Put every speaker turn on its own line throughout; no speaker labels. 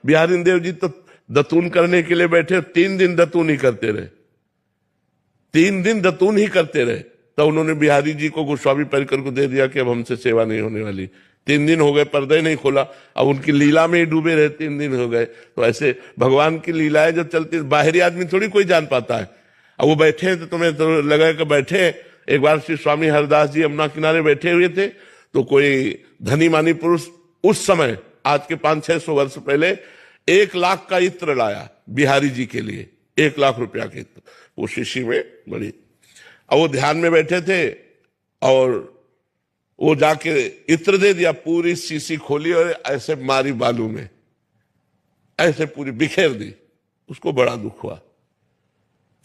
बिहारी देव जी तो दतून करने के लिए बैठे, 3 दिन दतून ही करते रहे, 3 दिन दतून ही करते रहे। तो उन्होंने बिहारी जी को गोस्वामी परिकर को दे दिया कि अब हमसे सेवा नहीं होने वाली। 3 दिन हो गए, पर्दे नहीं खोला, अब उनकी लीला में ही डूबे रहे, 3 दिन हो गए। तो ऐसे भगवान की लीलाएं जो चलती, बाहरी आदमी थोड़ी कोई जान पाता है। अब वो बैठे तो तुम्हें तो लगा कि बैठे। एक बार श्री स्वामी हरदास जी यमुना किनारे बैठे हुए थे, तो कोई धनी मानी पुरुष उस समय, आज के 500-600 वर्ष पहले, 1 लाख का इत्र लाया बिहारी जी के लिए, 1 लाख रुपया के इत्र, वो शीशी में बड़ी। अब वो ध्यान में बैठे थे और वो जाके इत्र दे दिया, पूरी शीशी खोली और ऐसे मारी बालू में, ऐसे पूरी बिखेर दी। उसको बड़ा दुख हुआ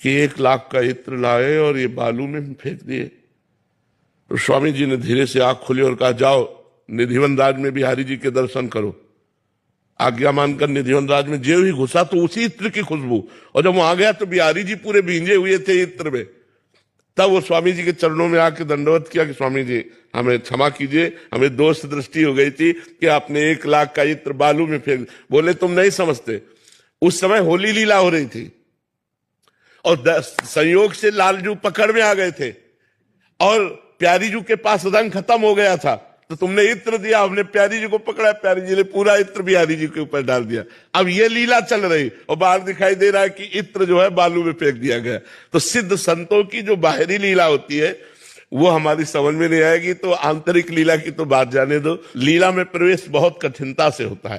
कि 1 लाख का इत्र लाए और ये बालू में फेंक दिए। तो स्वामी जी ने धीरे से आंख खोली और कहा, जाओ निधिवन राज में बिहारी जी के दर्शन करो। आज्ञा मानकर निधिवन राज में जो ही घुसा तो उसी इत्र की खुशबू, और जब वो आ गया तो बिहारी जी पूरे भींजे हुए थे इत्र में। तब वो स्वामी जी के चरणों में आके दंडवत किया कि स्वामी जी हमें क्षमा कीजिए, हमें दोष दृष्टि हो गई थी कि आपने 1 लाख का इत्र बालू में फेंक। बोले तुम नहीं समझते, उस समय होली लीला हो रही थी और संयोग से लालजू पकड़ में आ गए थे और प्यारी जी के पास रंग खत्म हो गया था, तो तुमने इत्र दिया, हमने प्यारी जी को पकड़ा, प्यारी जी ने पूरा इत्र बिहारी जी के ऊपर डाल दिया। अब ये लीला चल रही और बाहर दिखाई दे रहा है कि इत्र जो है बालू में फेंक दिया गया। तो सिद्ध संतों की जो बाहरी लीला होती है वो हमारी समझ में नहीं आएगी, तो आंतरिक लीला की तो बात जाने दो। लीला में प्रवेश बहुत कठिनता से होता है।